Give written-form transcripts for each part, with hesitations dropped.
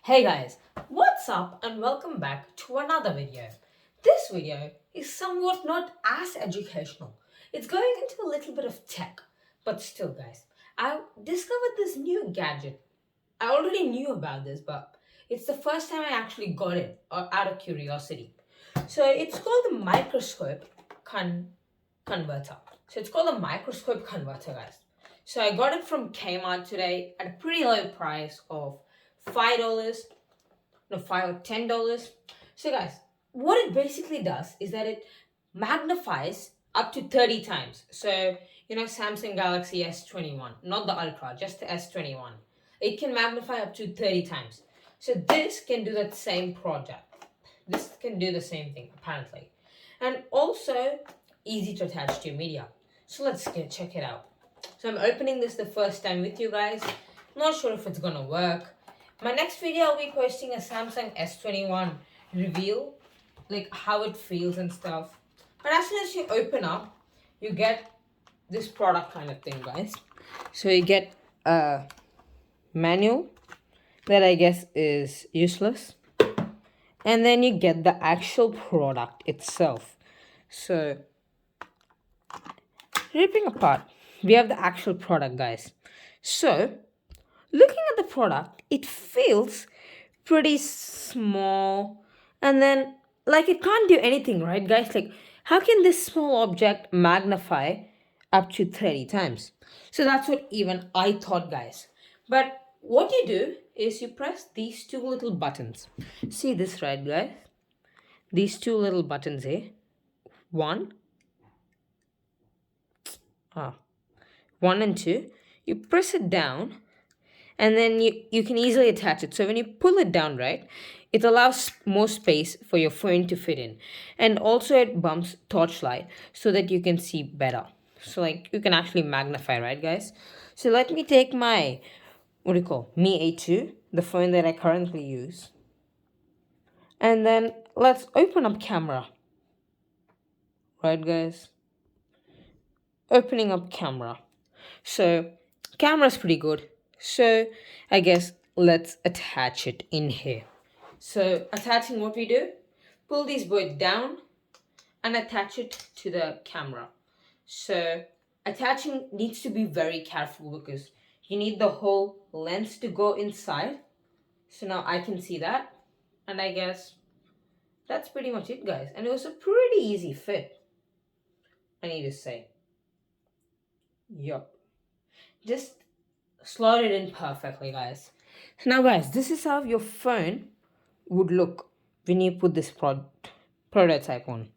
Hey guys, what's up and welcome back to another video. This video is somewhat not as educational. It's going into a little bit of tech, but still guys, I discovered this new gadget. I already knew about this, but it's the first time I actually got it out of curiosity. So it's called the microscope converter. So it's called a microscope converter, guys. So I got it from Kmart today at a pretty low price of $5, no, $5 or $10. So guys, what it basically does is that it magnifies up to 30 times. So Samsung Galaxy S21, not the Ultra, just the S21. It can magnify up to 30 times. So this can do that same project. This can do the same thing apparently. And also easy to attach to your media. So check it out. So I'm opening this the first time with you guys. Not sure if it's gonna work. My next video I'll be posting a Samsung S21 review, like how it feels and stuff. But as soon as you open up, you get this product kind of thing, guys. So you get a manual that I guess is useless. And then you get the actual product itself. So ripping apart, we have the actual product, guys. So looking at the product, it feels pretty small, and then like it can't do anything, right guys? Like, how can this small object magnify up to 30 times? So that's what even I thought, guys. But what you do is you press these two little buttons. See this, right guys? These two little buttons here. One, ah, one and two. You press it down, and then you can easily attach it. So when you pull it down, right, it allows more space for your phone to fit in. And also it bumps torchlight so that you can see better. So like you can actually magnify, right guys? So let me take my, what do you call, Mi A2, the phone that I currently use. And then let's open up camera. Right guys? Opening up camera. So camera's pretty good. So I guess let's attach it in here. So attaching, what we do, pull these both down and attach it to the camera. So attaching needs to be very careful because you need the whole lens to go inside. So now I can see that, and I guess that's pretty much it, guys. And it was a pretty easy fit, I need to say. Yup. Just slot it in perfectly, guys. So now guys, this is how your phone would look when you put this prototype on.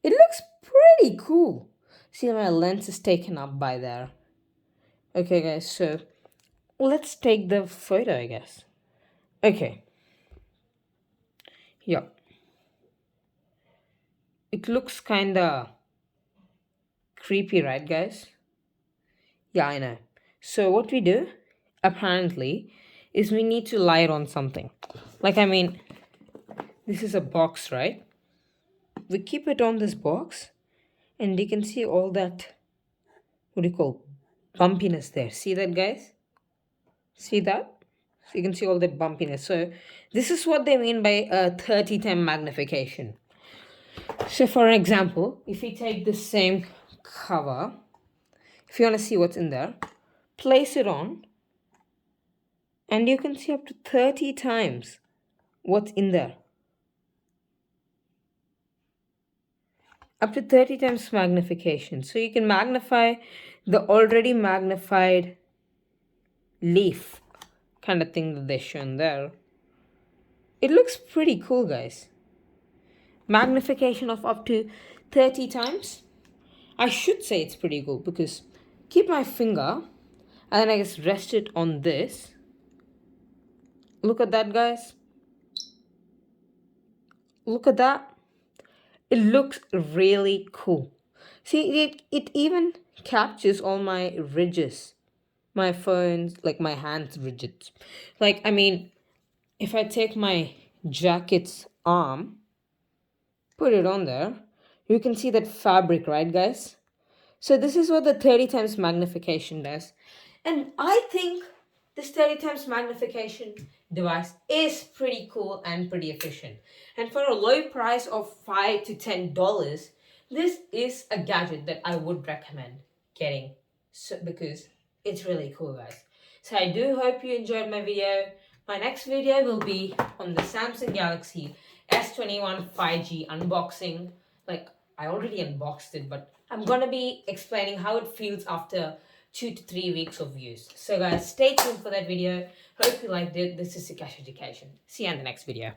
It looks pretty cool. See, my lens is taken up by there. Okay guys, so let's take the photo, I guess. Okay. Yeah. It looks kinda creepy, right guys? Yeah, I know. So what we do, apparently, is we need to lie it on something. Like, I mean, this is a box, right? We keep it on this box, and you can see all that, what do you call, bumpiness there. See that, guys? See that? So you can see all that bumpiness. So this is what they mean by a 30 time magnification. So for example, if we take the same cover, if you want to see what's in there, place it on, and you can see up to 30 times what's in there. Up to 30 times magnification. So you can magnify the already magnified leaf kind of thing that they shown there. It looks pretty cool, guys. Magnification of up to 30 times. I should say it's pretty cool because keep my finger and then I just rest it on this. Look at that, guys. Look at that. It looks really cool. See, it even captures all my ridges. My phone's, like my hands ridges. Like, I mean, if I take my jacket's arm, put it on there, you can see that fabric, right, guys? So this is what the 30 times magnification does. And I think this 30 times magnification device is pretty cool and pretty efficient. And for a low price of $5 to $10, this is a gadget that I would recommend getting, so, because it's really cool, guys. So I do hope you enjoyed my video. My next video will be on the Samsung Galaxy S21 5G unboxing. Like, I already unboxed it, but I'm gonna be explaining how it feels after 2 to 3 weeks of use. So guys, stay tuned for that video. Hope you liked it. This is Sukash Education. See you in the next video.